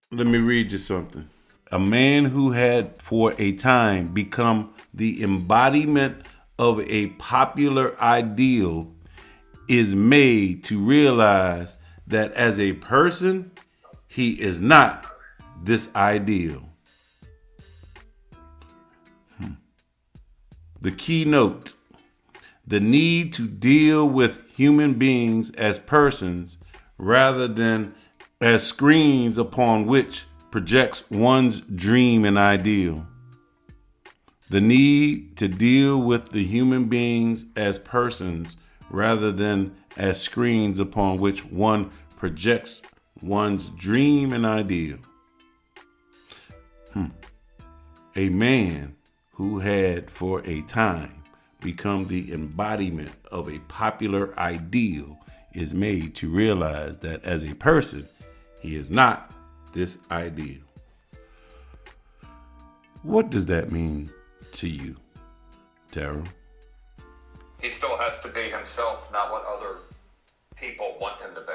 Let me read you something. A man who had for a time become the embodiment of a popular ideal is made to realize that as a person, he is not this ideal. The keynote: the need to deal with human beings as persons rather than as screens upon which projects one's dream and ideal. The need to deal with the human beings as persons rather than as screens upon which one projects one's dream and ideal. A man who had for a time become the embodiment of a popular ideal is made to realize that as a person, he is not this ideal. What does that mean to you, Tara? He still has to be himself, not what other people want him to be.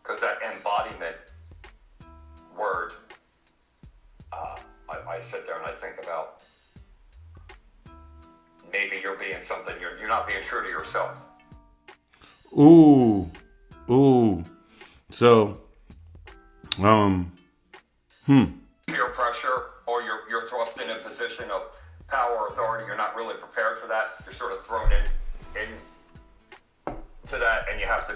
Because that embodiment word, I sit there and I think about maybe you're being something, you're not being true to yourself. Ooh. So, Peer pressure, or you're thrust in a position of power or authority. You're not really prepared for that. You're sort of thrown in to that, and you have to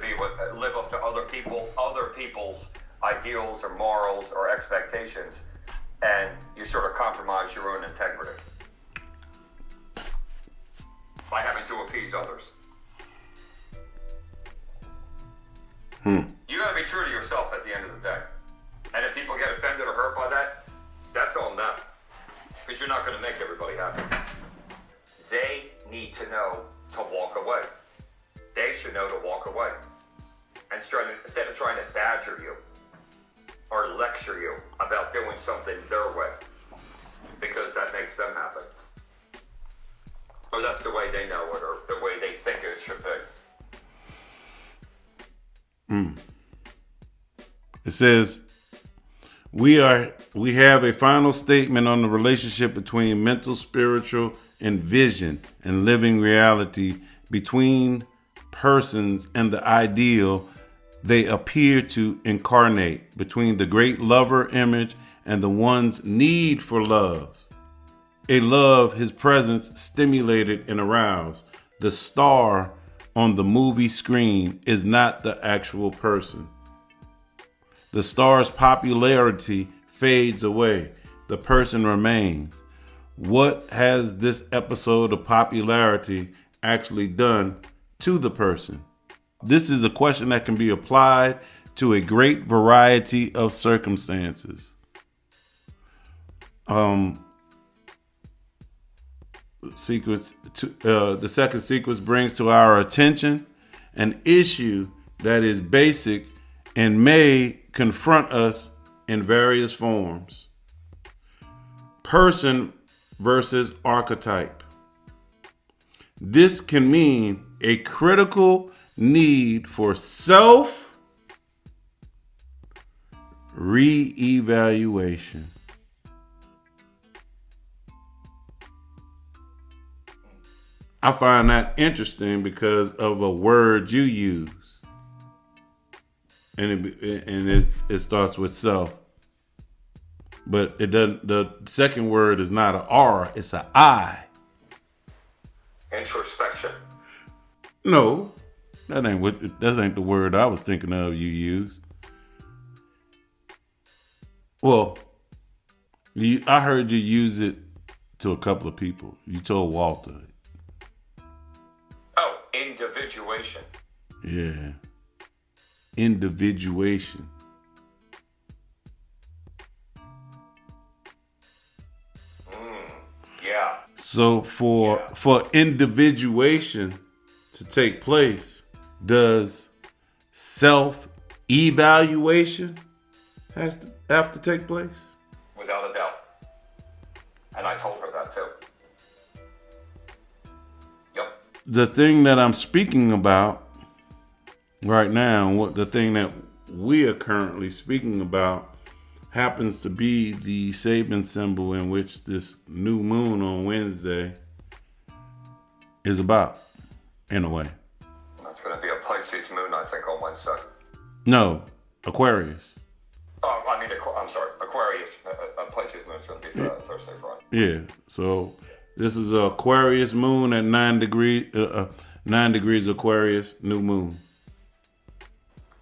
live up to other people's ideals or morals or expectations, and you sort of compromise your own integrity by having to appease others. You got to be true to yourself at the end of the day. And if people get offended or hurt by that, that's on them. Because you're not going to make everybody happy. They need to know to walk away. They should know to walk away. And instead of trying to badger you or lecture you about doing something their way, because that makes them happy. Or that's the way they know it, or the way they think it should be. It says, we have a final statement on the relationship between mental, spiritual, and vision and living reality between persons and the ideal they appear to incarnate, between the great lover image and the one's need for love. A love his presence stimulated and aroused. The star on the movie screen is not the actual person. The star's popularity fades away. The person remains. What has this episode of popularity actually done to the person? This is a question that can be applied to a great variety of circumstances. The second sequence brings to our attention an issue that is basic and may confront us in various forms. Person versus archetype. This can mean a critical need for self re-evaluation. I find that interesting because of a word you use. And it starts with self. But it doesn't. The second word is not an R, it's an I. Introspection. No, that ain't the word I was thinking of you use. Well, I heard you use it to a couple of people. You told Walter. Oh, individuation. Yeah. Individuation. Yeah. So for individuation to take place, does self-evaluation have to take place? Without a doubt. And I told her that too. Yep. The thing that I'm speaking about right now, the thing that we are currently speaking about happens to be the Sabian symbol in which this new moon on Wednesday is about, in a way. It's going to be a Pisces moon, I think, on Wednesday. No, Aquarius. Oh, I mean, I'm sorry, Aquarius. A Pisces moon is going to be Thursday, Friday. Yeah, so this is a Aquarius moon at 9 degrees, 9 degrees Aquarius, new moon.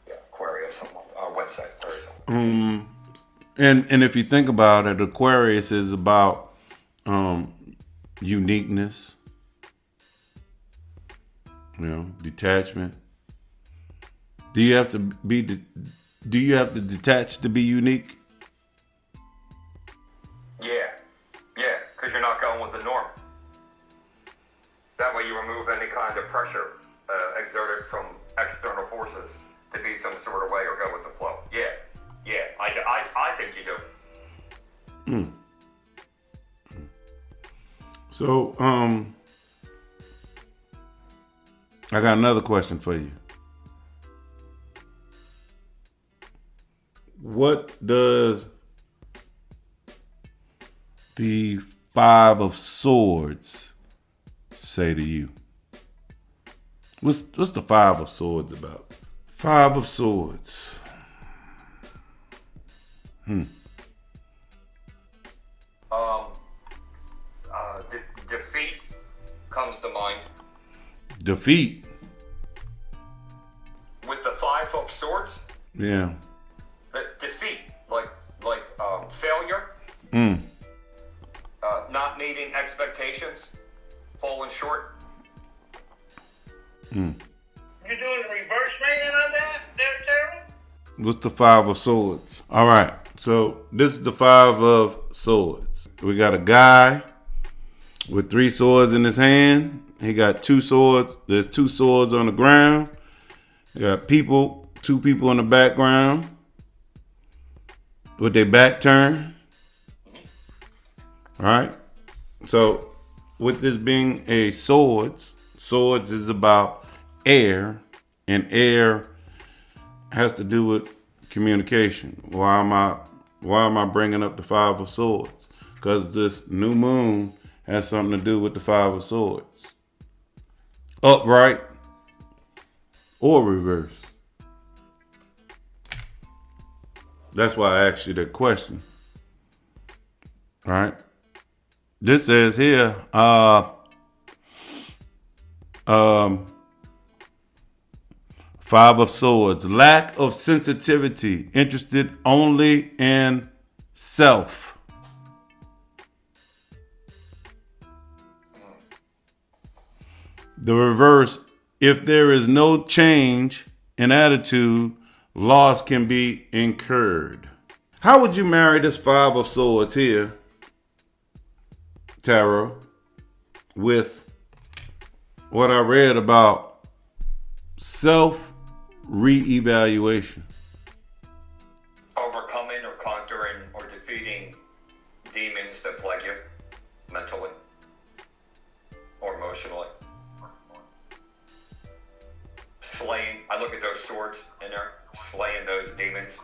Yeah, Aquarius on Wednesday, Thursday. And if you think about it, Aquarius is about uniqueness, detachment. Do you have to detach to be unique? Yeah, because you're not going with the norm. That way you remove any kind of pressure exerted from external forces to be some sort of way or go with the flow. Yeah, I think you do. So, I got another question for you. What does the Five of Swords say to you? What's the Five of Swords about? Five of Swords. Defeat comes to mind. Defeat. With the Five of Swords? Yeah. Defeat, like failure. Not meeting expectations, falling short. You're doing the reverse rating on that, there, Terry? What's the Five of Swords? All right, so this is the Five of Swords. We got a guy with 3 swords in his hand. He got 2 swords. There's 2 swords on the ground. You got 2 people in the background with their back turned. All right. So with this being a swords is about air, and air has to do with communication. Why am I bringing up the Five of Swords? Because this new moon has something to do with the Five of Swords. Upright or reverse. That's why I asked you that question. All right. This says here, Five of Swords, lack of sensitivity, interested only in self. The reverse, if there is no change in attitude, loss can be incurred. How would you marry this Five of Swords here, Tarot, with what I read about self-reevaluation? Overcoming or conquering or defeating demons that plague you mentally or emotionally. Slaying, I look at those swords in there, slaying those demons.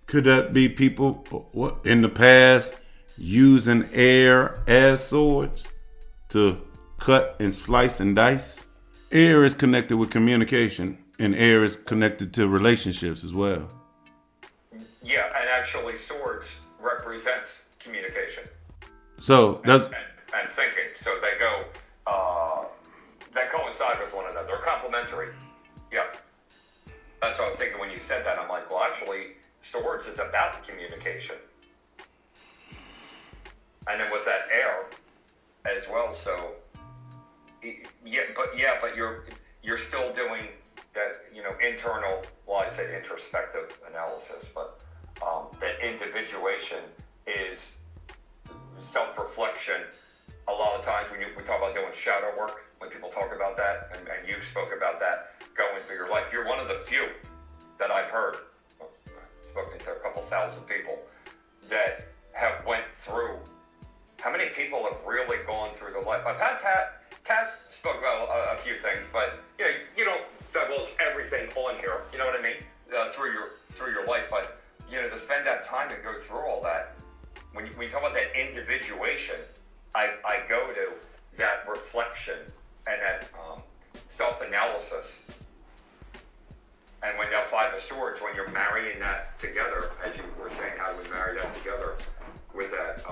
Could that be people in the past using air as swords to cut and slice and dice? Air is connected with communication, and air is connected to relationships as well. Yeah, and actually swords represents communication. So that's and thinking. So they go, they coincide with one another. They're complementary. Yeah. That's what I was thinking when you said that. I'm like, well, actually, swords is about communication. And then with that air as well. So, but you're still doing that, internal, well, I'd say introspective analysis, but that individuation is self-reflection. A lot of times when we talk about doing shadow work, when people talk about that, and you spoke about that, going through your life, you're one of the few that I've heard, spoken to a couple thousand people, that have went through. How many people have really gone through their life? I've had Cass spoke about a few things, but you don't divulge on here. You know what I mean? Through your life, but to spend that time and go through all that. When you talk about that individuation, I go to that reflection and that self-analysis. And when that Five of Swords, when you're marrying that together, as you were saying, how do we marry that together with that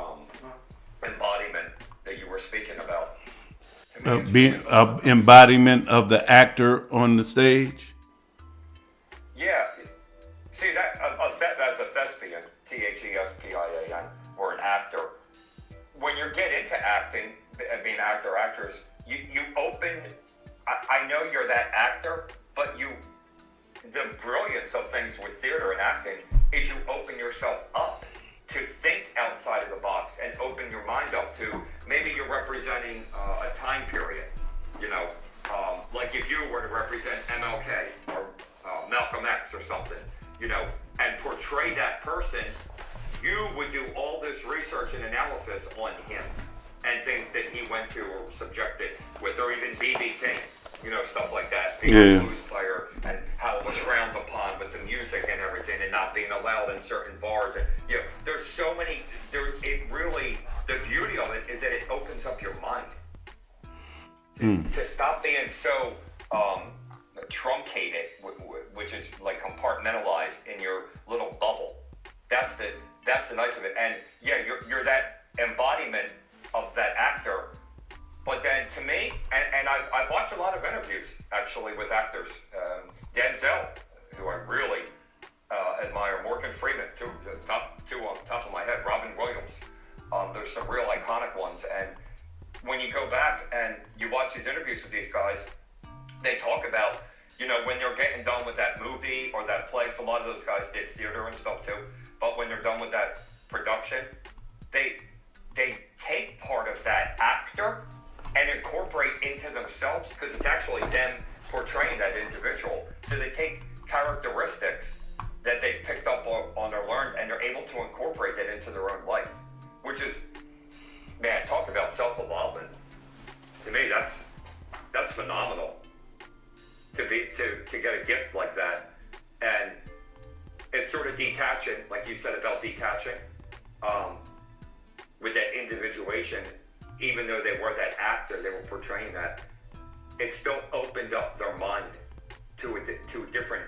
embodiment that you were speaking about? Being embodiment of the actor on the stage. Yeah. See, that's a thespian, thespian, or an actor. When you get into acting and being actor or actress, you open. I know you're that actor, but the brilliance of things with theater and acting is you open yourself up to think outside of the box and open your mind up to maybe you're representing a time period, like if you were to represent MLK or Malcolm X or something, and portray that person, you would do all this research and analysis on him and things that he went to or subjected with, or even B.B. King, stuff like that, being a blues player and how it was frowned upon with the music and everything and not being allowed in certain bars. And, there's so many, the beauty of it is that it opens up your mind to stop being so truncated, which is like compartmentalized in your little bubble. That's the nice of it. And you're that embodiment of that actor. But then to me, and I've watched a lot of interviews actually with actors, Denzel, who I really admire, Morgan Freeman, two on the top of my head, Robin Williams. There's some real iconic ones. And when you go back and you watch these interviews with these guys, they talk about, when they're getting done with that movie or that play. So a lot of those guys did theater and stuff too. But when they're done with that production, they take part of that actor and incorporate into themselves, because it's actually them portraying that individual. So they take characteristics that they've picked up on or learned, and they're able to incorporate that into their own life, which is, man, talk about self-evolvement. To me, that's phenomenal. To get a gift like that, and it's sort of detaching, like you said about detaching, with that individuation. Even though they were that actor, they were portraying that, it still opened up their mind to different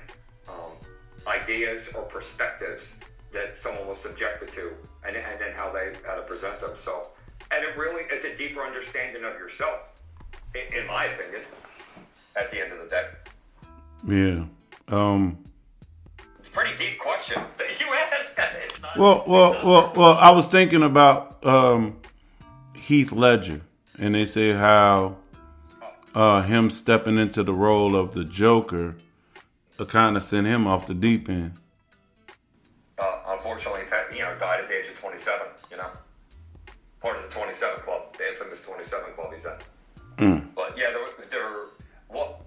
ideas or perspectives that someone was subjected to, and then how to present themselves. And it really is a deeper understanding of yourself, in my opinion, at the end of the day. Yeah. It's a pretty deep question that you asked. Well, I was thinking about Heath Ledger, and they say how him stepping into the role of the Joker kind of sent him off the deep end. Unfortunately, died at the age of 27. Part of the 27 Club, the infamous 27 Club he's in. But yeah,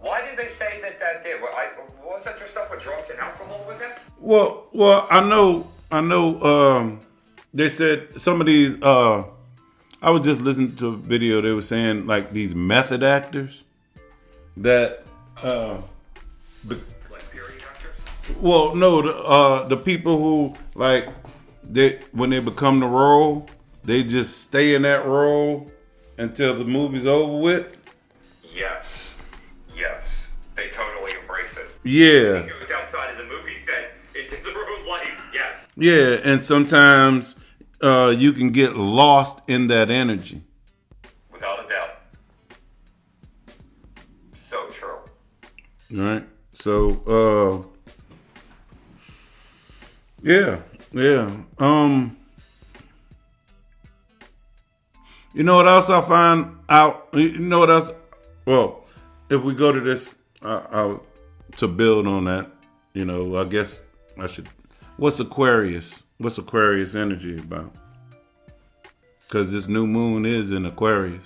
why did they say that did? Was that just stuff with drugs and alcohol with him? Well, I know. They said some of these. I was just listening to a video. They were saying like these method actors that. Like period actors? Well, no, the people who like when they become the role, they just stay in that role until the movie's over with. Yes, they totally embrace it. Yeah, He goes outside of the movie set into the real life. Yes. Yeah, and sometimes you can get lost in that energy. Without a doubt. So true. All right. So, yeah. You know what else I find out? You know what else? Well, if we go to this, to build on that, I guess I should. What's Aquarius? What's Aquarius energy about? Because this new moon is in Aquarius.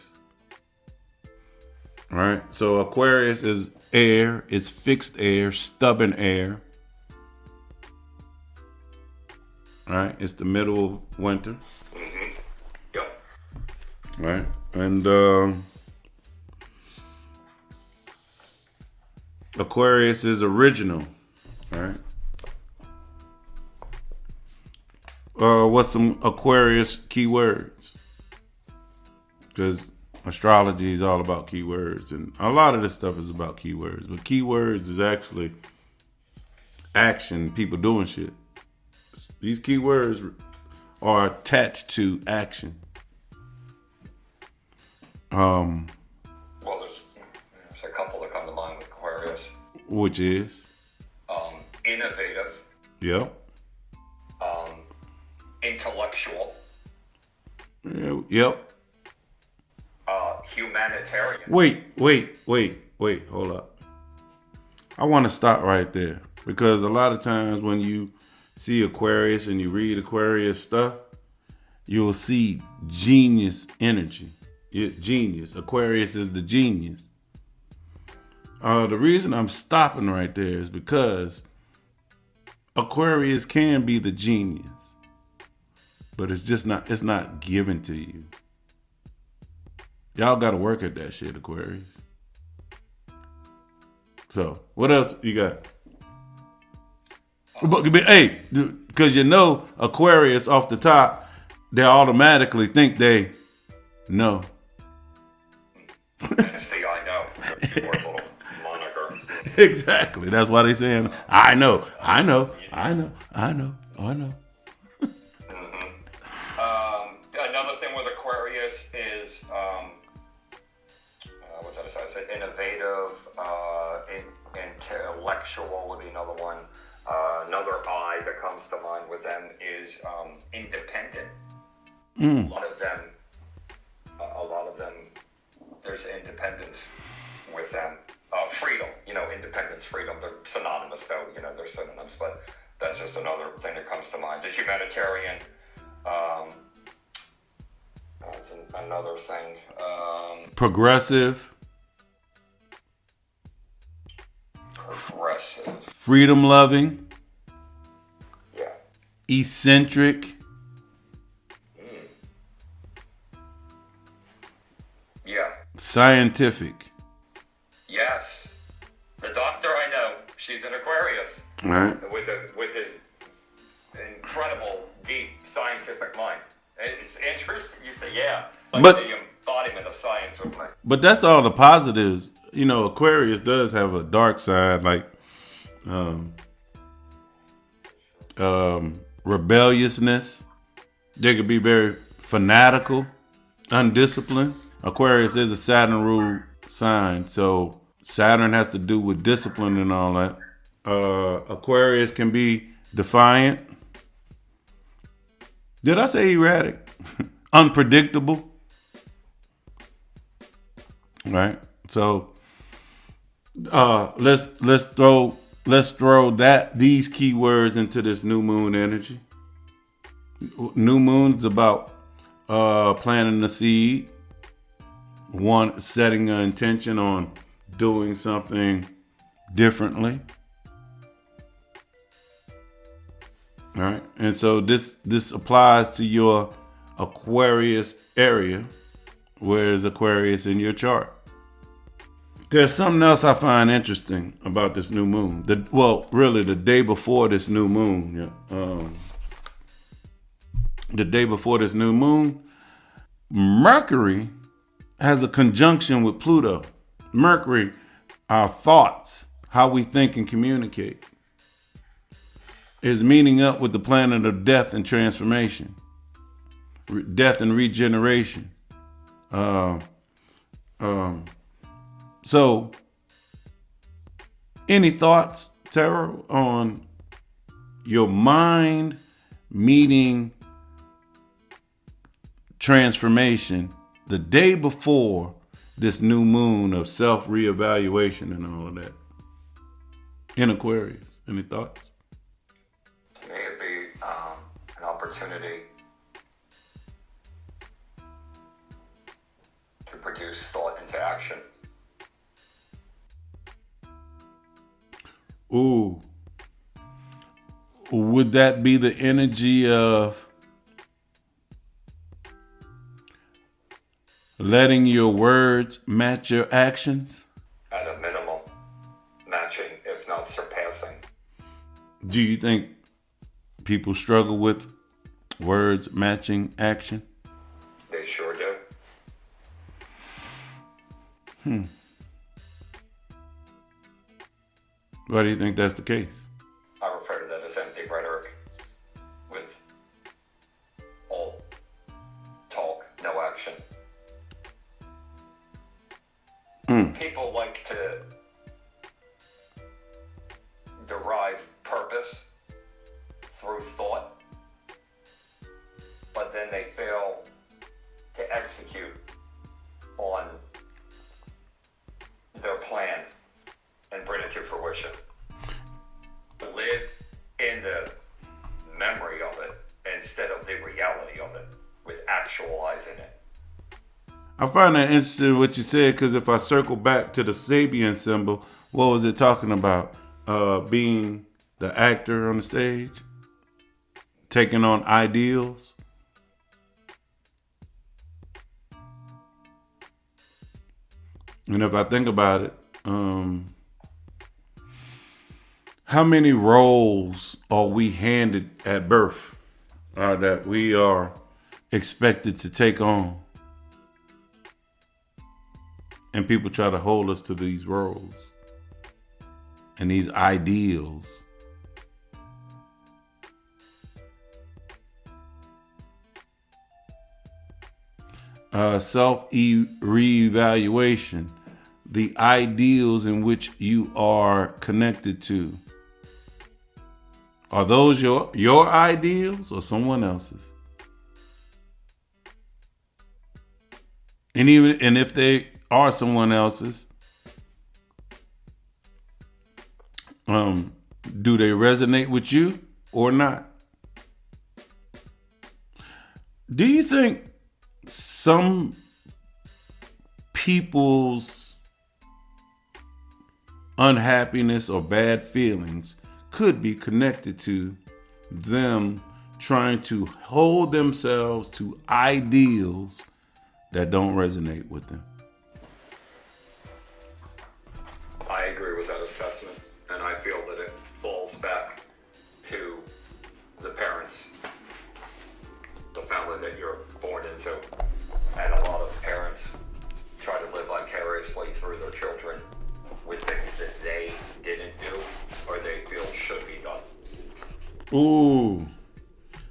All right. So Aquarius is air. It's fixed air, stubborn air. All right. It's the middle of winter. Mm-hmm. Yep. All right. And Aquarius is original. All right. What's some Aquarius keywords? Because astrology is all about keywords, and a lot of this stuff is about keywords. But keywords is actually action, people doing shit. These keywords are attached to action. Well, there's a couple that come to mind with Aquarius. Which is? Innovative. Yep. Intellectual. Yep. Humanitarian. Wait, hold up. I want to stop right there because a lot of times when you see Aquarius and you read Aquarius stuff, you'll see genius energy. Genius. Aquarius is the genius. The reason I'm stopping right there is because Aquarius can be the genius, but it's not given to you. Y'all got to work at that shit, Aquarius. So, what else you got? Hey, because Aquarius off the top, they automatically think they know. See, I know. Your little moniker. Exactly. That's why they saying, I know. Another thing with Aquarius is, what did I say? Innovative, intellectual would be another one. Another I that comes to mind with them is independent. A lot of them, there's independence with them. Freedom, independence, freedom, they're synonymous though, they're synonyms, but that's just another thing that comes to mind. The humanitarian, that's another thing. Progressive. Freedom loving. Yeah. Eccentric. Yeah. Scientific. Yes. The doctor I know, she's an Aquarius. All right. With his incredible, deep scientific mind. It's interesting. You say, yeah. Like but the embodiment of science with me. But that's all the positives. Aquarius does have a dark side, like rebelliousness. They could be very fanatical, undisciplined. Aquarius is a Saturn ruled sign, so Saturn has to do with discipline and all that. Aquarius can be defiant. Did I say erratic? Unpredictable. Right. So let's throw these keywords into this new moon energy. New moon's about planting the seed, setting an intention on doing something differently. All right. And so this applies to your Aquarius area, where's Aquarius in your chart. There's something else I find interesting about this new moon. The day before this new moon. The day before this new moon, Mercury has a conjunction with Pluto. Mercury, our thoughts, how we think and communicate, is meeting up with the planet of death and transformation, death and regeneration. So, any thoughts, Tara, on your mind meeting transformation the day before this new moon of self-reevaluation and all of that in Aquarius? Any thoughts? May it be an opportunity to produce thought into action. Ooh. Would that be the energy of letting your words match your actions? At a minimal, match about surpassing. Do you think people struggle with words matching action? They sure do. Why do you think that's the case? I refer to that as empty rhetoric with all talk, no action. People like to derive purpose through thought, but then they fail to execute on their plan and bring it to fruition. Live in the memory of it instead of the reality of it, with actualizing it. I find that interesting what you said, because if I circle back to the Sabian symbol, what was it talking about? Being the actor on the stage, taking on ideals. And if I think about it, how many roles are we handed at birth that we are expected to take on? And people try to hold us to these roles and these ideals. Self-reevaluation, the ideals in which you are connected to. Are those your ideals or someone else's? And if they are someone else's, do they resonate with you or not? Do you think some people's unhappiness or bad feelings could be connected to them trying to hold themselves to ideals that don't resonate with them? I agree with that assessment, and I feel that it falls back to the parents, the family that you're born into. And a lot of parents try to live vicariously through their children with things that they didn't do or they feel should be done. Ooh.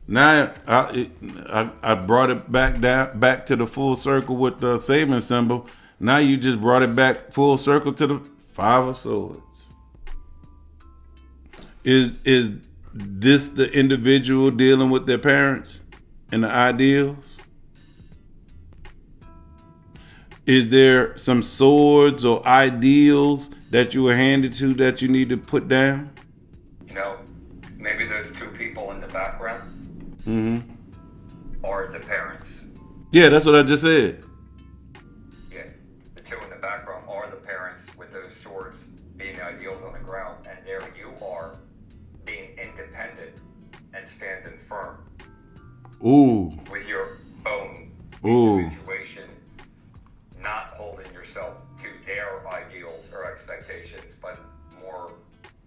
Now I brought it back to the full circle with the saving symbol. Now you just brought it back full circle to the Five of Swords. Is this the individual dealing with their parents and the ideals? Is there some swords or ideals that you were handed to that you need to put down? You know, maybe those two people in the background are the parents. Yeah, that's what I just said. Yeah, the two in the background are the parents with those swords being the ideals on the ground, and there you are being independent and standing firm. Ooh. With your own Ooh. individuation, not holding yourself to their ideals or expectations, but more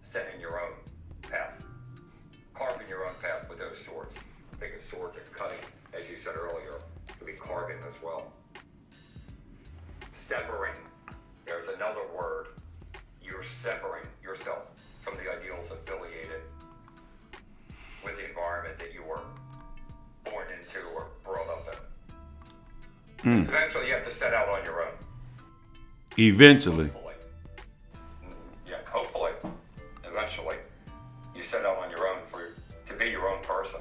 setting your own path, carving your own path with those swords. Think of swords and cutting, as you said earlier, could be carving as well. Severing, there's another word. You're severing yourself from the ideals affiliated with the environment that you were born into or brought up in. Eventually you have to set out on your own. Eventually. Hopefully. Yeah, hopefully. Eventually. You set out on your own to be your own person.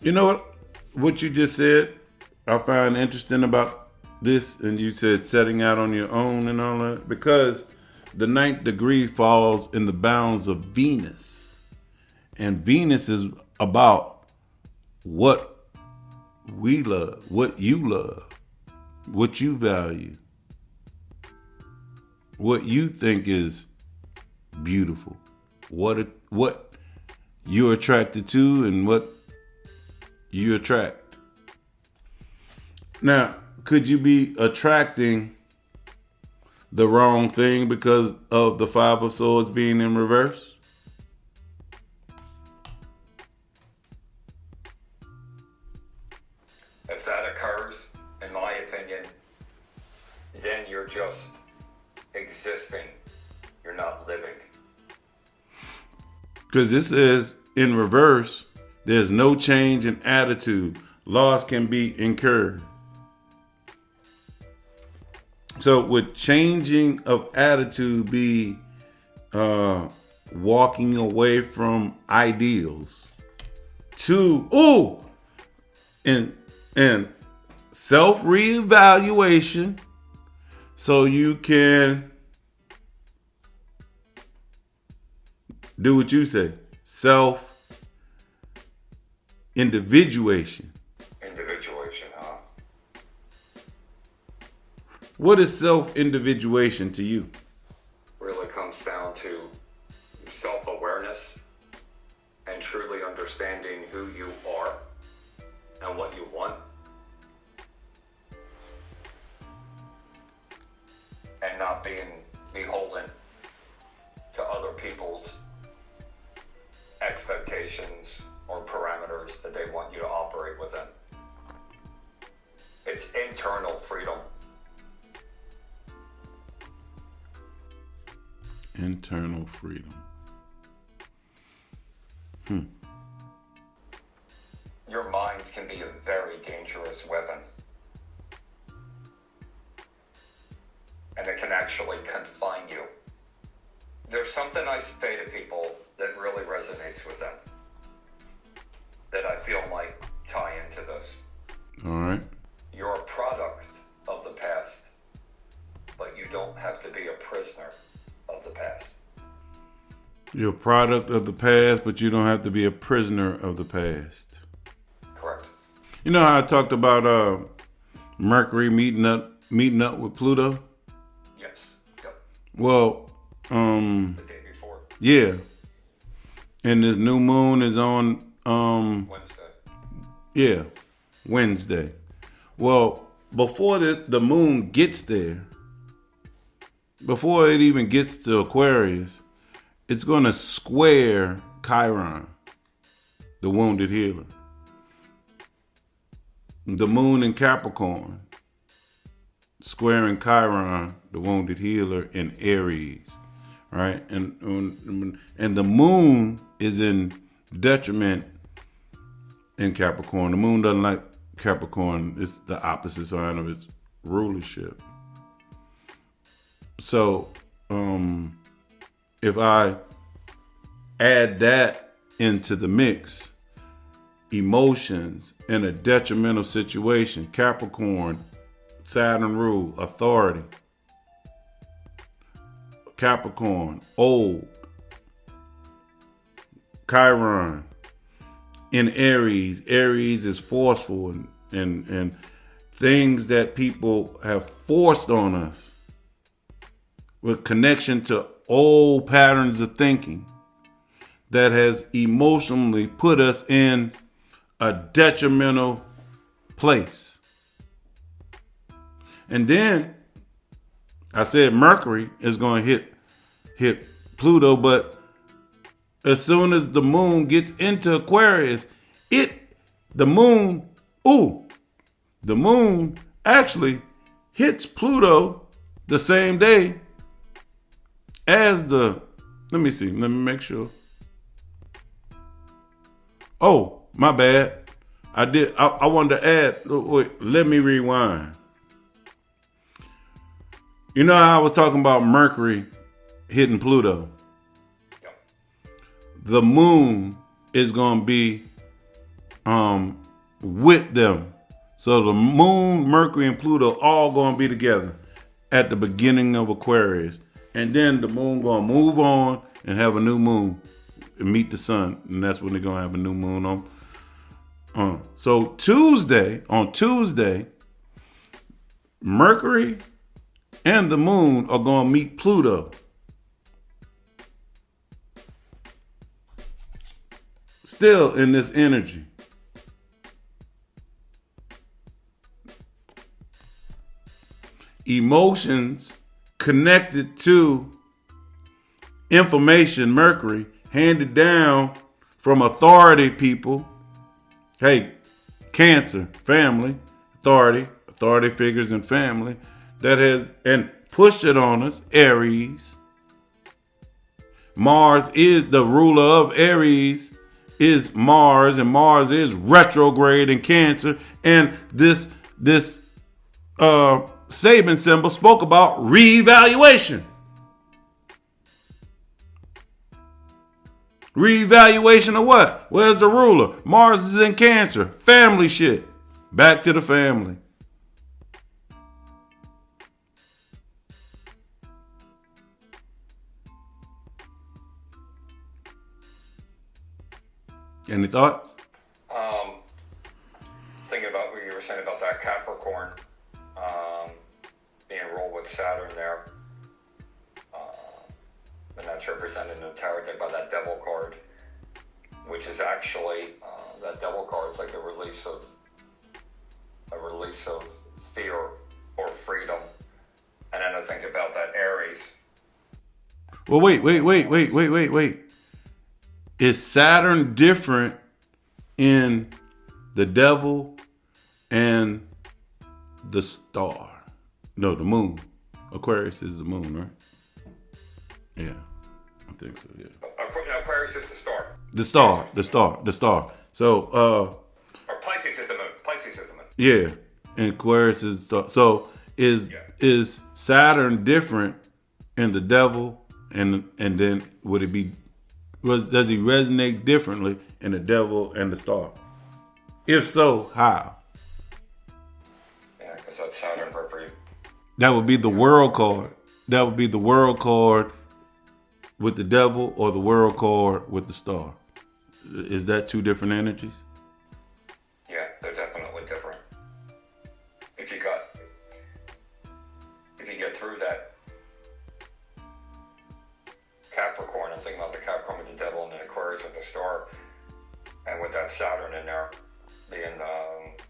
You know what you just said, I find interesting about this, and you said setting out on your own and all that, because the 9th degree falls in the bounds of Venus. And Venus is about what we love, what you love, what you value, what you think is beautiful, what you're attracted to and what you attract. Now, could you be attracting the wrong thing because of the Five of Swords being in reverse? If that occurs, in my opinion, then you're just existing. You're not living. Because this is in reverse. There's no change in attitude. Loss can be incurred. So would changing of attitude be walking away from ideals to and self reevaluation, so you can do what you say, self individuation. Individuation, huh? What is self individuation to you? Really comes down to self-awareness and truly understanding who you are and what you want, and not being beholden to other people's expectations or parameters that they want you to operate within. It's internal freedom. Internal freedom. Your mind can be a very dangerous weapon. And it can actually confine you. There's something I say to people that really resonates with them, that I feel might tie into this. All right. You're a product of the past, but you don't have to be a prisoner of the past. You're a product of the past, but you don't have to be a prisoner of the past. Correct. You know how I talked about Mercury meeting up with Pluto? Yes. Yep. Well, The day before. yeah. And this new moon is on Wednesday. Yeah, Wednesday. Well, before the moon gets there, before it even gets to Aquarius, it's going to square Chiron, the wounded healer. The moon in Capricorn, squaring Chiron, the wounded healer in Aries, right? And the moon is in detriment in Capricorn. The moon doesn't like Capricorn. It's the opposite sign of its rulership. So, if I add that into the mix, emotions in a detrimental situation, Capricorn, Saturn rule, authority. Capricorn, old. Chiron in Aries. Aries is forceful and things that people have forced on us with connection to old patterns of thinking that has emotionally put us in a detrimental place. And then I said Mercury is going to hit Pluto, but as soon as the moon gets into Aquarius, the moon actually hits Pluto the same day as let me make sure. Oh, my bad. I wanted to add, wait, let me rewind. You know how I was talking about Mercury hitting Pluto? Yep. The moon is going to be with them. So the moon, Mercury, and Pluto all going to be together at the beginning of Aquarius. And then the moon going to move on and have a new moon and meet the sun. And that's when they're going to have a new moon on. So on Tuesday, Mercury and the moon are going to meet Pluto. Still in this energy. Emotions connected to information, Mercury, handed down from authority people. Hey, Cancer, family, authority figures and family that has and pushed it on us, Aries. Mars is the ruler of Aries, is Mars, and Mars is retrograde in Cancer. And this Saban symbol spoke about reevaluation. Reevaluation of what? Where's the ruler? Mars is in Cancer. Family shit. Back to the family. Any thoughts? Thinking about what you were saying about that Capricorn being ruled with Saturn there. And that's represented in the tarot deck by that Devil card, which is actually that Devil card is like a release of fear or freedom. And then I think about that Aries. Well, wait. Is Saturn different in the Devil and the star? No, the moon. Aquarius is the moon, right? Yeah, I think so, yeah. Aquarius is the star. The star. So, or Pisces is the moon. Yeah, and Aquarius is the star. So, is Saturn different in the Devil, and then would it be, does he resonate differently in the Devil and the star? If so, how? Yeah, because that's Saturn for you. That would be the World card. That would be the World card with the Devil, or the World card with the star. Is that two different energies? Yeah, they're definitely different. If you get through that Capricorn, I'm thinking about the Capricorn with the Devil and the Aquarius with the star, and with that Saturn in there being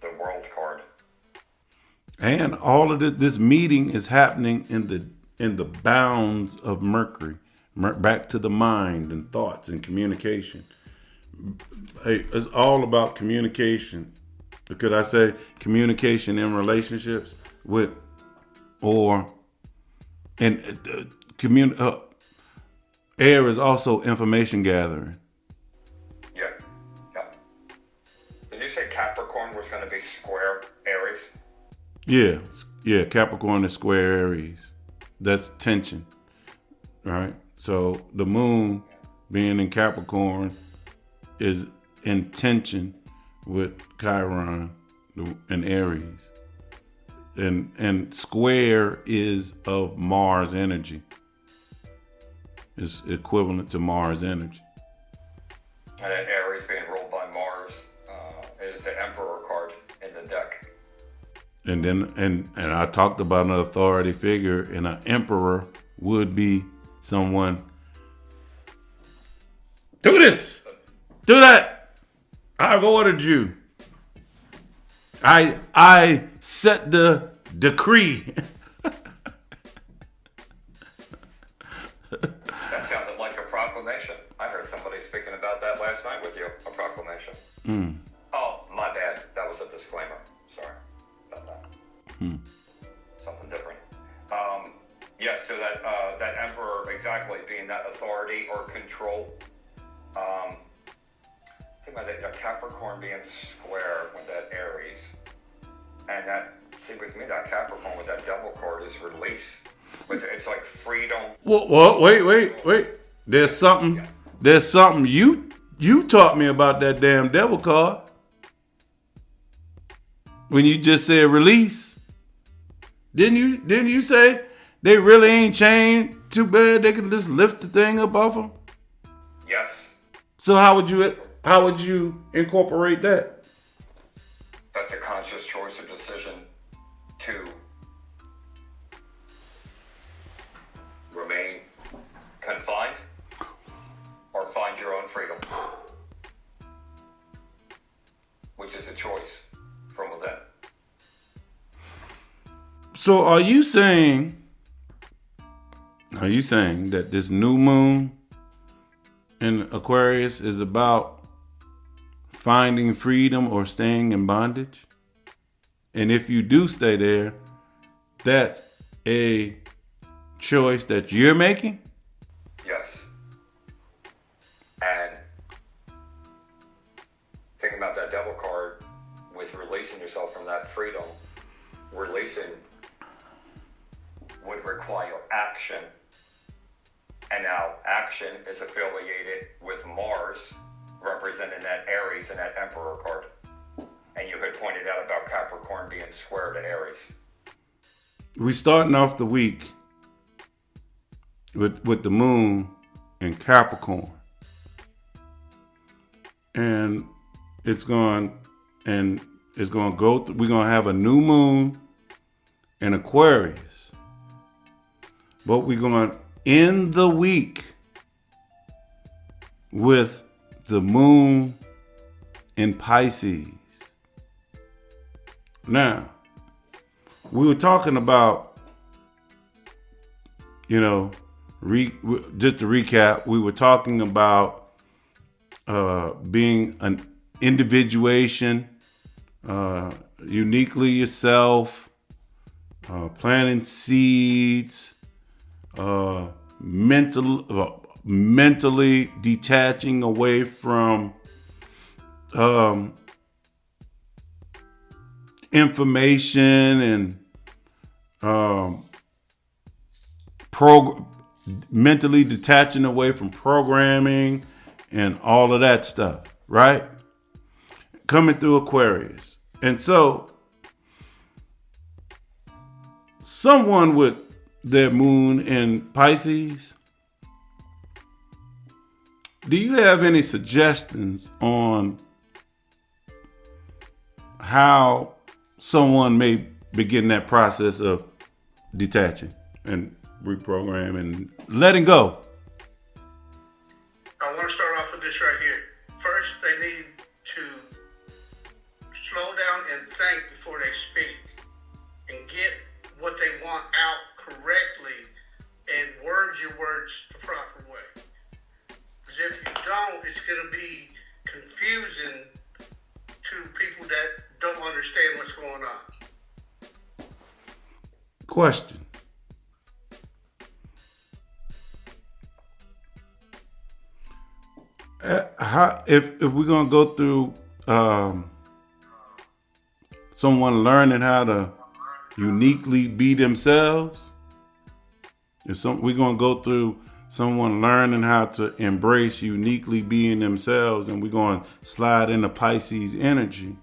the World card. And all of this meeting is happening in the bounds of Mercury, back to the mind and thoughts and communication. Hey, it's all about communication. Could I say communication in relationships with, or air is also information gathering. Yeah. Did you say Capricorn was going to be square Aries? Yeah. Capricorn is square Aries. That's tension, right? So the moon being in Capricorn is in tension with Chiron and Aries. And square is of Mars energy. It's equivalent to Mars energy. And then Aries being ruled by Mars is the Emperor card in the deck. And then and I talked about an authority figure, and an emperor would be someone. Do this, do that. I've ordered you. I set the decree. That sounded like a proclamation. I heard somebody speaking about that last night with you. A proclamation. Oh, my bad. That was a disclaimer. Sorry about that. Something different. Yes, so that Emperor exactly being that authority or control. Think about that Capricorn being square with that Aries, and that, see, with me, that Capricorn with that Devil card is release. It's like freedom. Well, wait. There's something you taught me about that damn Devil card. When you just said release. Didn't you say they really ain't chained too bad they can just lift the thing up off them? Yes. So how would you incorporate that? That's a conscious choice or decision to remain confined or find your own freedom, which is a choice from within. So are you saying Are you saying that this new moon in Aquarius is about finding freedom or staying in bondage? And if you do stay there, that's a choice that you're making? Yes. And thinking about that devil card with releasing yourself from that freedom, releasing would require action. And now action is affiliated with Mars, representing that Aries and that Emperor card. And you had pointed out about Capricorn being square to Aries. We starting off the week with the moon in Capricorn. And it's going to go through, we're going to have a new moon in Aquarius. But we're going to end the week with the moon in Pisces. Now, we were talking about, just to recap, we were talking about being an individuation, uniquely yourself, planting seeds, mentally detaching away from information and mentally detaching away from programming and all of that stuff, right? Coming through Aquarius. And so someone with their moon in Pisces, do you have any suggestions on how someone may begin that process of detaching and reprogramming and letting go? I want to start off with this right here. First, they need to slow down and think before they speak and get what they want out correctly and word your words the proper way. Because if you don't, it's going to be confusing to people that don't understand what's going on. Question. If we're going to go through someone learning how to uniquely be themselves, we're going to go through someone learning how to embrace uniquely being themselves, and we're going to slide into Pisces energy,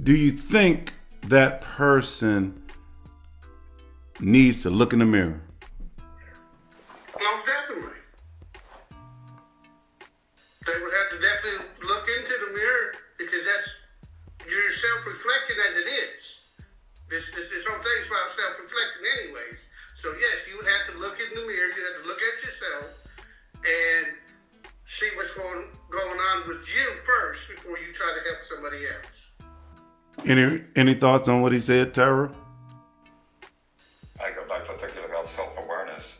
do you think that person needs to look in the mirror? Most definitely. They would have to definitely look into the mirror because that's you're self-reflecting as it is. This whole thing's about self-reflecting anyways. So yes, you would have to look in the mirror. You have to look at yourself and see what's going on with you first before you try to help somebody else. Any thoughts on what he said, Tara? I go back to thinking about self-awareness.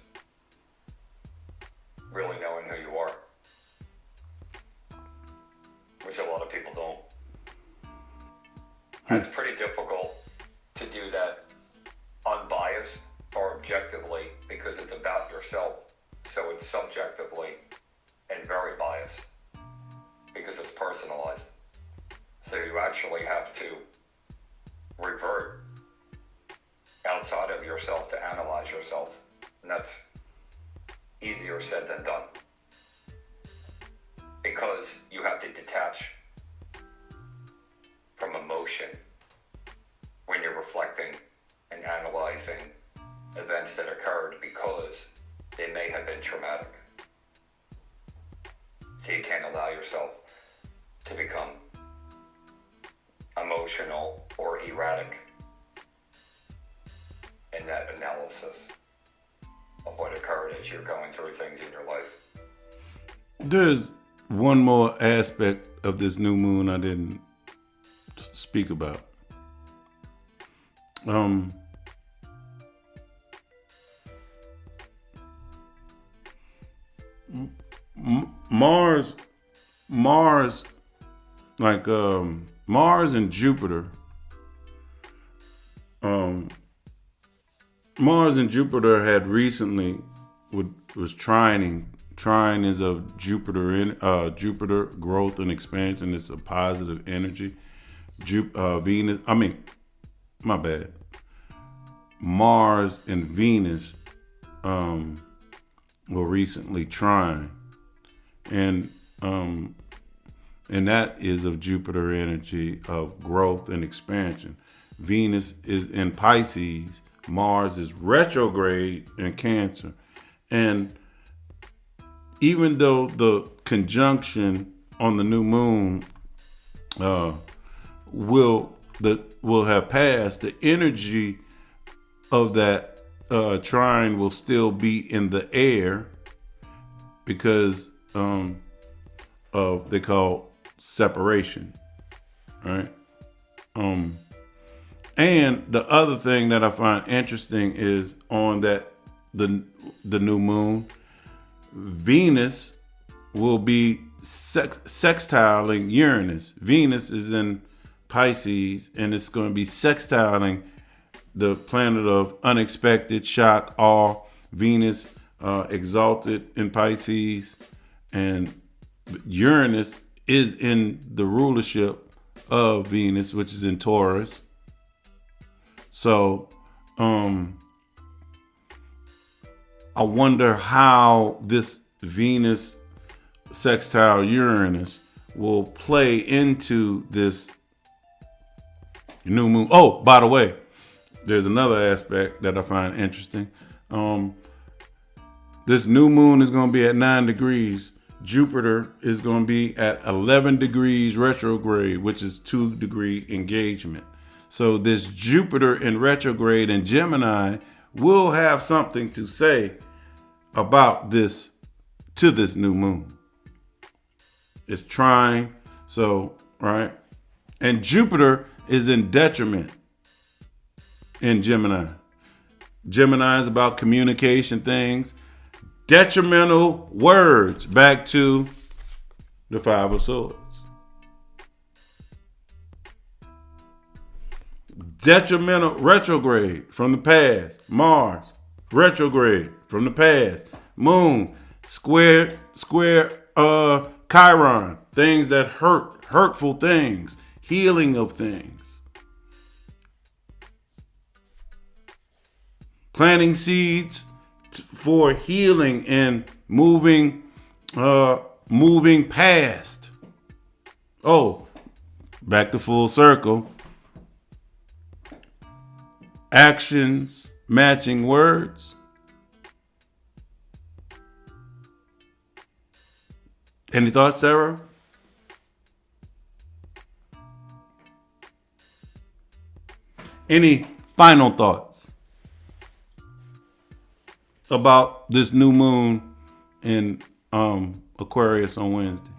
Really knowing who you are. Which a lot of people don't. And it's pretty difficult to do that unbiased or objectively because it's about yourself. So it's subjectively and very biased because it's personalized. So you actually have to revert outside of yourself to analyze yourself. And that's easier said than done. Because you have to detach from emotion when you're reflecting and analyzing events that occurred because they may have been traumatic. So you can't allow yourself to become emotional or erratic in that analysis of what occurred as you're going through things in your life. There's one more aspect of this new moon I didn't speak about. Mars, like Mars and Jupiter. Mars and Jupiter had recently was trining. Trine is a Jupiter growth and expansion. It's a positive energy. Venus. I mean, my bad. Mars and Venus were recently trine, and that is of Jupiter energy of growth and expansion. Venus is in Pisces. Mars is retrograde in Cancer. And even though the conjunction on the new moon will have passed, the energy of that trine will still be in the air because of they call separation, right? And the other thing that I find interesting is on that the new moon, Venus will be sextiling Uranus. Venus is in Pisces, and it's going to be sextiling the planet of unexpected, shock, awe. Venus exalted in Pisces, and Uranus is in the rulership of Venus, which is in Taurus. So, I wonder how this Venus sextile Uranus will play into this new moon. Oh, by the way, there's another aspect that I find interesting. This new moon is going to be at 9 degrees. Jupiter is going to be at 11 degrees retrograde, which is 2-degree engagement. So this Jupiter in retrograde in Gemini will have something to say about this to this new moon. It's trine, so, right? And Jupiter is in detriment in Gemini. Gemini is about communication things. Detrimental words, back to the Five of Swords. Detrimental retrograde from the past. Mars, retrograde from the past. Moon, square Chiron, things that hurt, hurtful things, healing of things. Planting seeds for healing and moving past. Oh, back to full circle. Actions matching words. Any thoughts, Sarah? Any final thoughts about this new moon in Aquarius on Wednesday?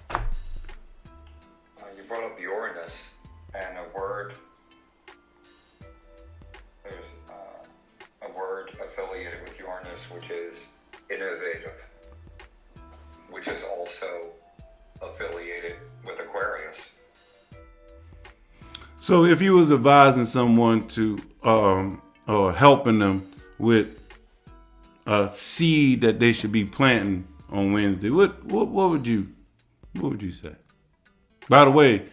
You brought up Uranus and a word. There's a word affiliated with Uranus, which is innovative, which is also affiliated with Aquarius. So if you was advising someone to or helping them with a seed that they should be planting on Wednesday, what would you say? By the way,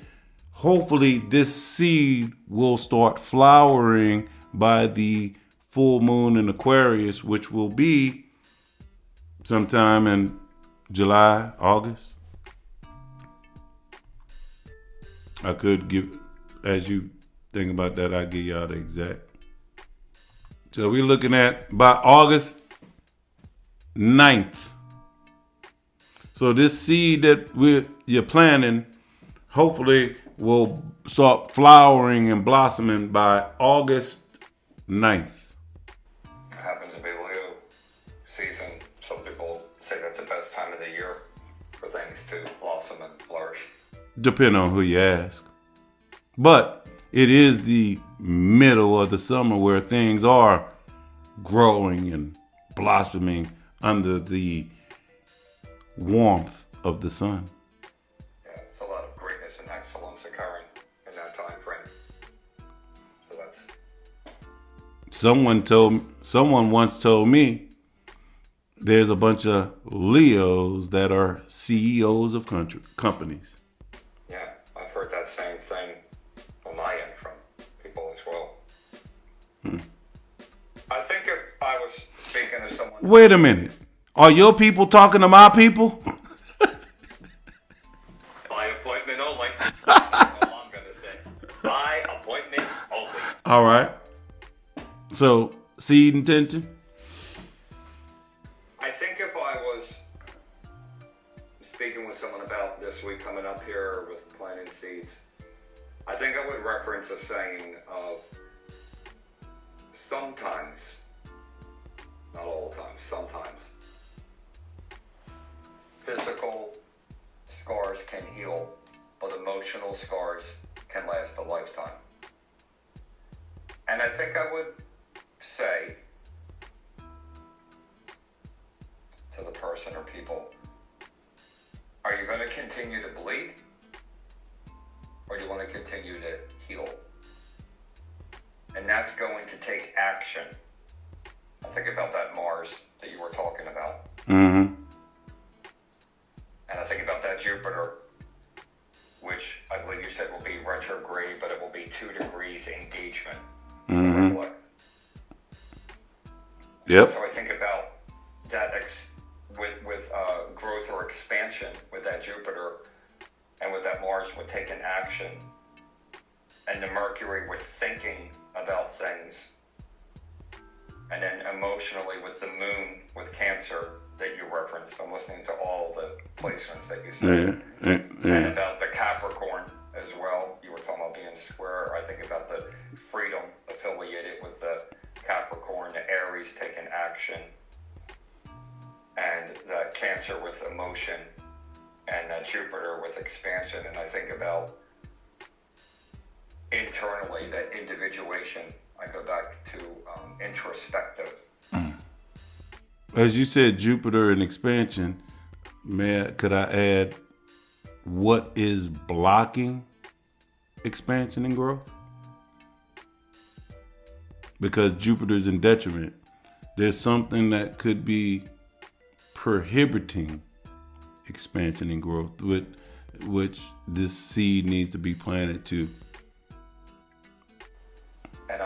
hopefully this seed will start flowering by the full moon in Aquarius, which will be sometime in July, August. I could give, as you think about that, I'll give y'all the exact. So we're looking at by August 9th. So this seed that you're planting, hopefully will start flowering and blossoming by August 9th. Happens to be Leo season. Some people say that's the best time of the year for things to blossom and flourish. Depending on who you ask. But it is the middle of the summer where things are growing and blossoming under the warmth of the sun. Yeah, it's a lot of greatness and excellence occurring in that time frame. So that's. Someone once told me there's a bunch of Leos that are CEOs of companies. Yeah, I've heard that same thing on my end from people as well. I think if I was speaking to someone... Wait a minute. Are your people talking to my people? By appointment only. That's all I'm going to say. By appointment only. All right. So, seed intention? I think if I was speaking with someone about this week coming up here with planting seeds, I think I would reference a saying of sometimes, not all the time, sometimes, physical scars can heal, but emotional scars can last a lifetime. And I think I would say to the person or people, are you going to continue to bleed? Or do you want to continue to heal? And that's going to take action. I think about that Mars that you were talking about. Mm-hmm. And I think about that Jupiter, which I believe you said will be retrograde, but it will be 2 degrees engagement. Mm-hmm. Yep. So I think about that with growth or expansion with that Jupiter and with that Mars with taking action, and the Mercury with thinking about things, and then emotionally with the Moon with Cancer that you referenced. I'm listening to all the placements that you said. Yeah. And about the Capricorn as well. You were talking about being square. I think about the freedom affiliated with the Capricorn, the Aries taking action, and the Cancer with emotion, and Jupiter with expansion. And I think about internally that individuation. I go back to introspective. As you said, Jupiter and expansion, could I add what is blocking expansion and growth? Because Jupiter's in detriment. There's something that could be prohibiting expansion and growth, which this seed needs to be planted to. And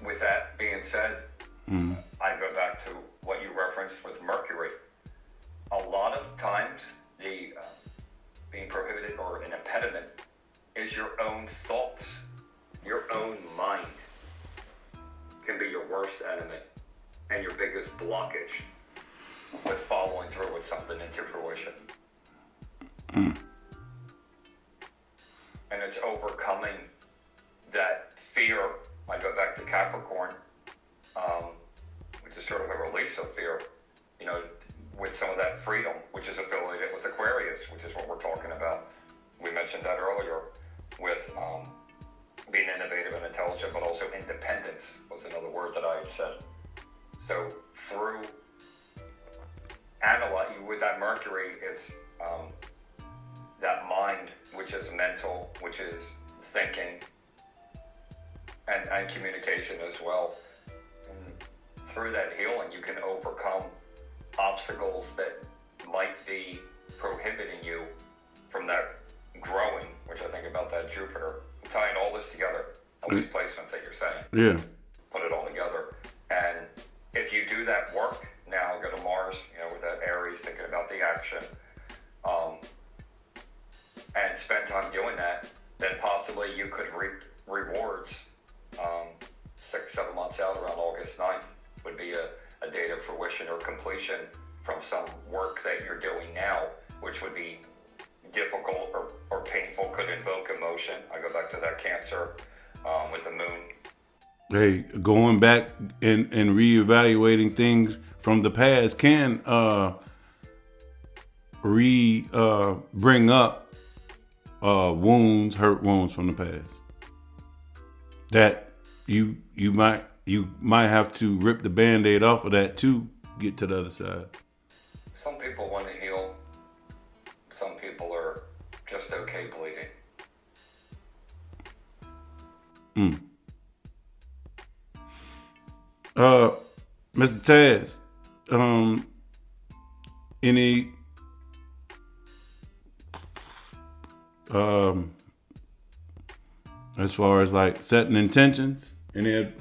with that being said, I go back to what you referenced with Mercury. A lot of times, the being prohibited or an impediment is your own thoughts, your own mind can be your worst enemy and your biggest blockage with following through with something into fruition. And it's overcoming that fear. I go back to Capricorn, which is sort of a release of fear, with some of that freedom, which is affiliated with Aquarius, which is what we're talking about. We mentioned that earlier with being innovative and intelligent, but also independence was another word that I had said. So through analyzing with that Mercury, it's that mind, which is mental, which is thinking, and communication as well. And through that healing, you can overcome obstacles that might be prohibiting you from that growing, which I think about that Jupiter. I'm tying all this together, all these placements that you're saying. Yeah. Put it all together. And if you do that work, now go to Mars, with that Aries, thinking about the action, and spend time doing that, then possibly you could reap rewards 6-7 months out, around August 9th, would be a date of fruition or completion from some work that you're doing now, which would be difficult or painful, could invoke emotion. I go back to that Cancer with the Moon. Hey, going back and reevaluating things from the past can bring up hurt wounds from the past that you might have to rip the Band-Aid off of that to get to the other side. Some people want to heal. Some people are just okay bleeding. Mr. Taz, any as far as like setting intentions, any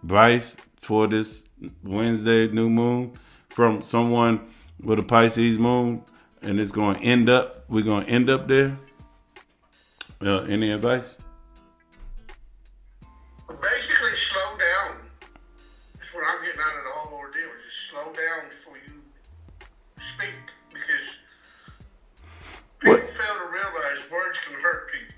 advice for this Wednesday new moon from someone with a Pisces moon, and it's going to end up, we're going to end up there? Any advice? Basically, slow down. That's what I'm getting out of the whole ordeal. Just slow down before you speak, because people fail to realize words can hurt people.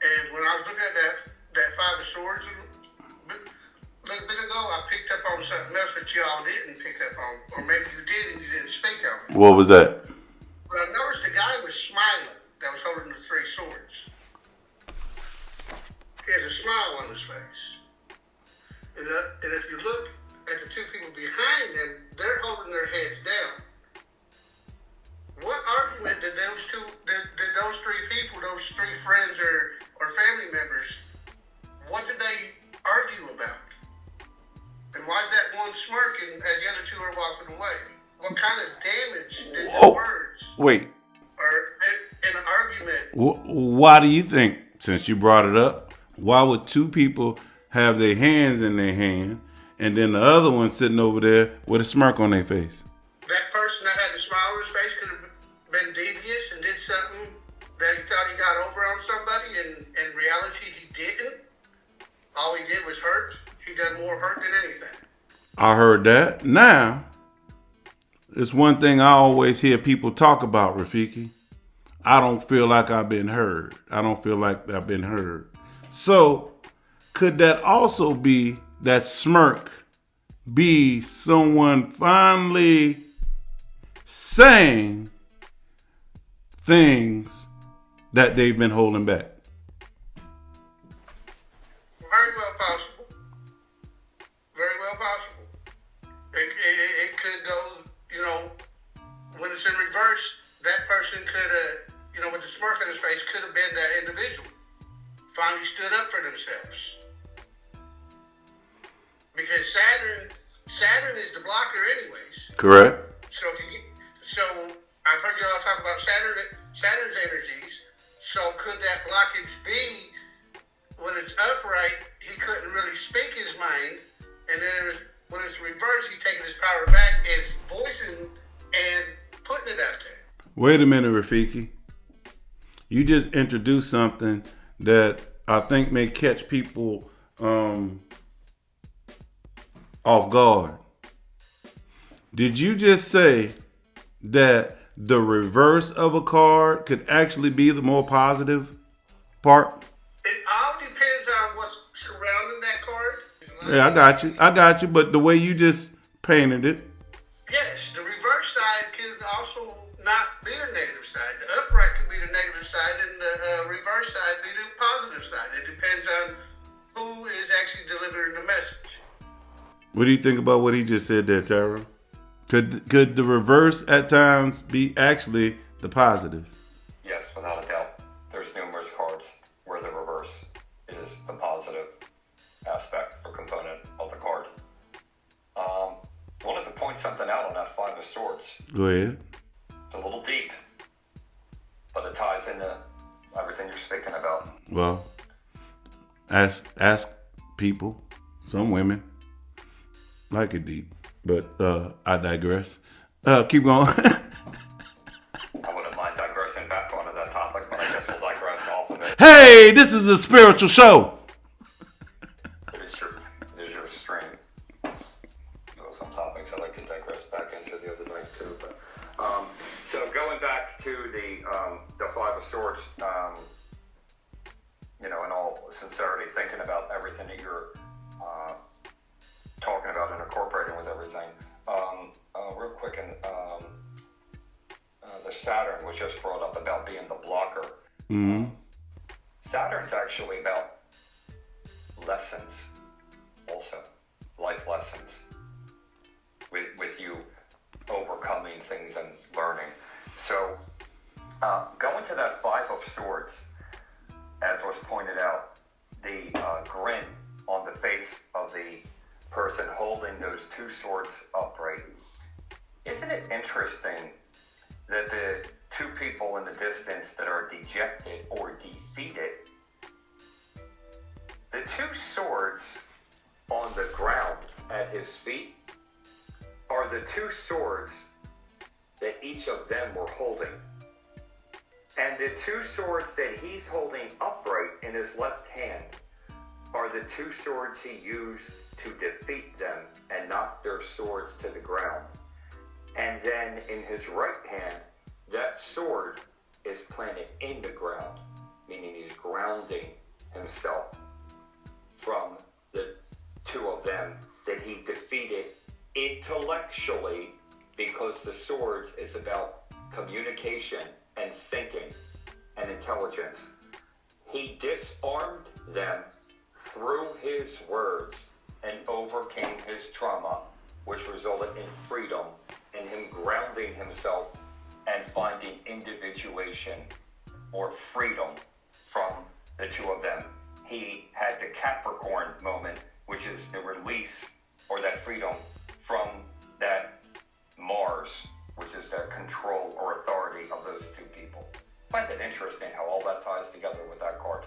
And when I was looking at that Five of Swords a little bit ago, I picked up on something else that y'all didn't pick up on, or maybe you did and you didn't speak on it. What was that? But I noticed the guy was smiling that was holding the three swords. He has a smile on his face. And if you look at the two people behind him, they're holding their heads down. What argument did those three people, those three friends or family members, what did they argue about? And why is that one smirking as the other two are walking away? What kind of damage did the words or in an argument? Why do you think, since you brought it up, why would two people have their hands in their hand and then the other one sitting over there with a smirk on their face? That person that had the smile on his face could have been devious and did something that he thought he got over on somebody, and in reality he didn't. All he did was hurt. He done more hurt than anything. I heard that. Now, it's one thing I always hear people talk about, Rafiki. I don't feel like I've been heard. I don't feel like I've been heard. So, could that also be, that smirk, be someone finally saying things that they've been holding back? Very well possible. Very well possible. It could go, when it's in reverse, that person could have, with the smirk on his face, could have been that individual. Finally stood up for themselves. Because Saturn is the blocker anyways. Correct. So I've heard you all talk about Saturn's energies. So could that blockage be when it's upright, he couldn't really speak his mind, and then when it's reversed, he's taking his power back and voicing and putting it out there. Wait a minute, Rafiki. You just introduced something that I think may catch people off guard. Did you just say that the reverse of a card could actually be the more positive part? It all depends on what's surrounding that card. Yeah, I got you. But the way you just painted it. Yes, the reverse side can also not be the negative side. The upright could be the negative side, and the reverse side be the positive side. It depends on who is actually delivering the message. What do you think about what he just said there, Tara? Could the reverse at times be actually the positive? Yes, without a doubt. There's numerous cards where the reverse is the positive aspect or component of the card. Wanted to point something out on that Five of Swords. Go ahead. It's a little deep, but it ties into everything you're speaking about. Well, ask people, some women like it deep, but I digress. Keep going. I wouldn't mind digressing back onto that topic, but I guess we'll digress off of it. Hey, this is a spiritual show. There's your stream. Some topics I like to digress back into the other night too. But so going back to the Five of Swords, in all sincerity, thinking about everything that you're talking about and incorporating with everything. Real quick, the Saturn was just brought up about being the blocker. Mm-hmm. Saturn's actually about lessons, also life lessons, with you overcoming things to that Five of Swords, as was pointed out, the grin on the face of the person holding those two swords upright, isn't it interesting that the two people in the distance that are dejected or defeated, the two swords on the ground at his feet are the two swords that each of them were holding. And the two swords that he's holding upright in his left hand are the two swords he used to defeat them and knock their swords to the ground. And then in his right hand, that sword is planted in the ground, meaning he's grounding himself from the two of them that he defeated intellectually, because the swords is about communication and thinking and intelligence. He disarmed them through his words and overcame his trauma, which resulted in freedom and him grounding himself and finding individuation or freedom from the two of them. He had the Capricorn moment, which is the release or that freedom from that Mars, which is the control or authority of those two people. I find it interesting how all that ties together with that card.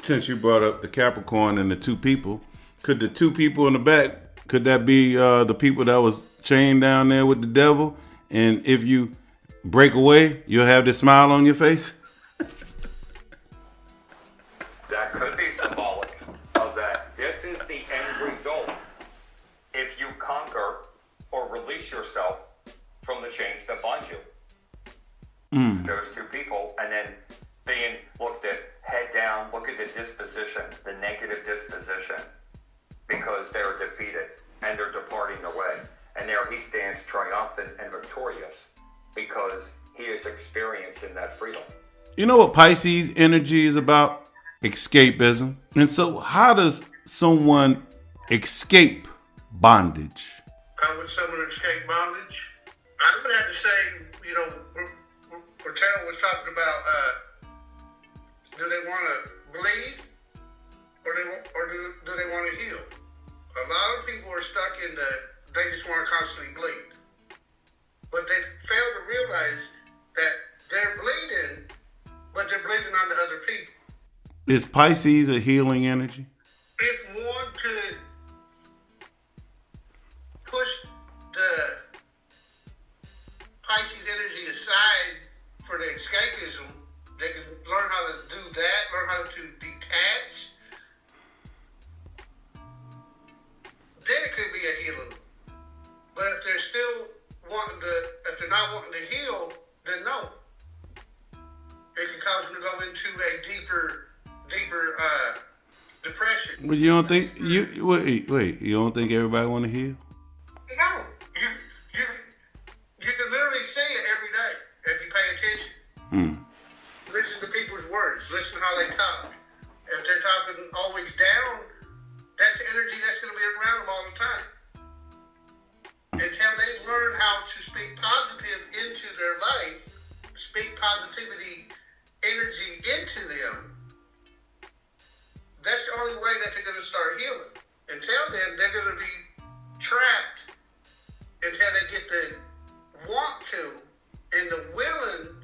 Since you brought up the Capricorn and the two people, could the two people in the back, could that be the people that was chained down there with the devil? And if you break away, you'll have this smile on your face? That could be symbolic of that. This is the end result. If you conquer or release yourself from the chains that bind you. Those two people, and then being looked at head down, look at the disposition, the negative disposition, because they are defeated and they're departing away. And there he stands triumphant and victorious because he is experiencing that freedom. You know what Pisces energy is about? Escapism. And so how does someone escape bondage? How would someone escape bondage? I would have to say, where Terrell was talking about, do they want to bleed or do they want to heal? A lot of people are stuck in they just want to constantly bleed. But they fail to realize that they're bleeding, but they're bleeding onto other people. Is Pisces a healing energy? If one could push the Pisces energy aside for the escapism, they can learn how to do that, learn how to detach. Then it could be a healing. But if they're still if they're not wanting to heal, then no. It can cause them to go into a deeper depression. But you don't think wait, you don't think everybody want to heal? No. You can literally see it every day if you pay attention. Listen to people's words. Listen how they talk. If they're talking always down, that's the energy that's going to be around them all the time. Until they learn how to speak positive into their life, speak positivity energy into them, that's the only way that they're going to start healing. Until then, they're going to be trapped until they get the want to and the willing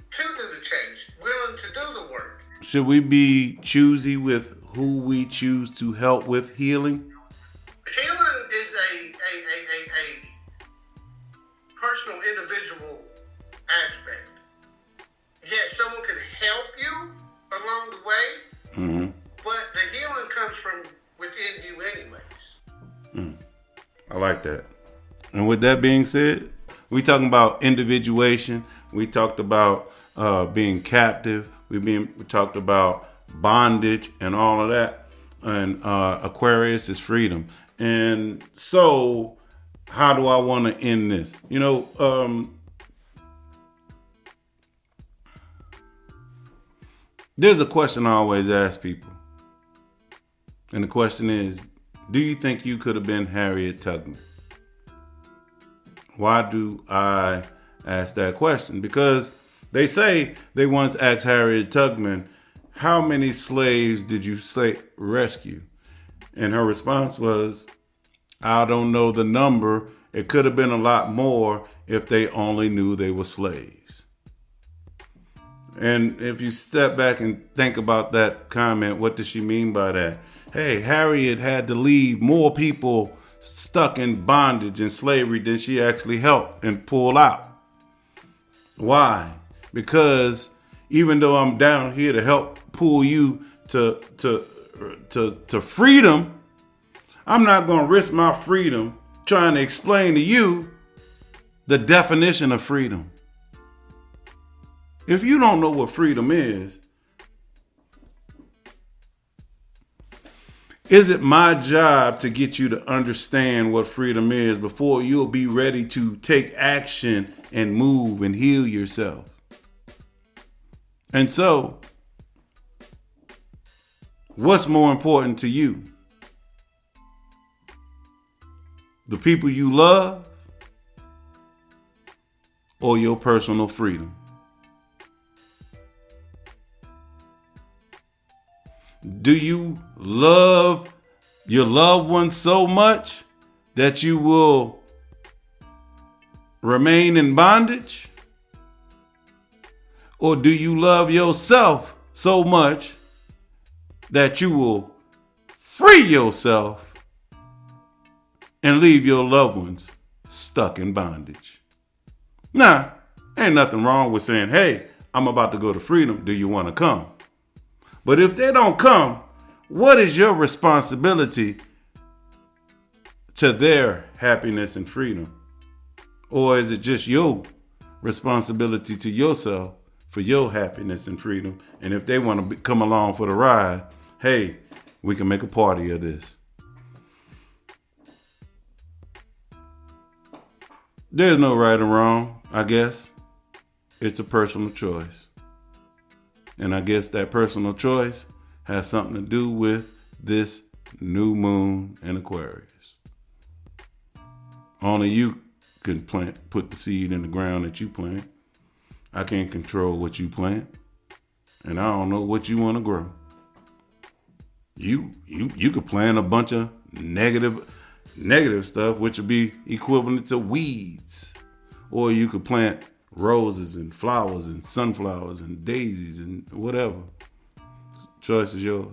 to do the change, willing to do the work. Should we be choosy with who we choose to help with healing? Healing is a personal, individual aspect. Yes, someone can help you along the way, but the healing comes from within you anyways. I like that. And with that being said, we talking about individuation. We talked about being captive. We talked about bondage and all of that. And Aquarius is freedom. And so, how do I want to end this? There's a question I always ask people. And the question is, do you think you could have been Harriet Tubman? Why do I ask that question? Because They say they once asked Harriet Tubman, how many slaves did you say rescue? And her response was, I don't know the number. It could have been a lot more if they only knew they were slaves. And if you step back and think about that comment, what does she mean by that? Hey, Harriet had to leave more people stuck in bondage and slavery than she actually helped and pull out. Why? Because even though I'm down here to help pull you to freedom, I'm not going to risk my freedom trying to explain to you the definition of freedom. If you don't know what freedom is it my job to get you to understand what freedom is before you'll be ready to take action and move and heal yourself? And so, what's more important to you? The people you love or your personal freedom? Do you love your loved ones so much that you will remain in bondage? Or do you love yourself so much that you will free yourself and leave your loved ones stuck in bondage? Now, ain't nothing wrong with saying, hey, I'm about to go to freedom. Do you want to come? But if they don't come, what is your responsibility to their happiness and freedom? Or is it just your responsibility to yourself for your happiness and freedom? And if they want to come along for the ride, hey, we can make a party of this. There's no right or wrong, I guess. It's a personal choice. And I guess that personal choice has something to do with this new moon in Aquarius. Only you can put the seed in the ground that you plant. I can't control what you plant. And I don't know what you want to grow. You could plant a bunch of negative stuff, which would be equivalent to weeds. Or you could plant roses and flowers and sunflowers and daisies and whatever. Choice is yours.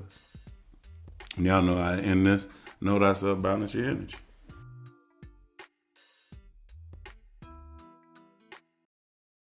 And y'all know I end this. Know thyself, balance your energy.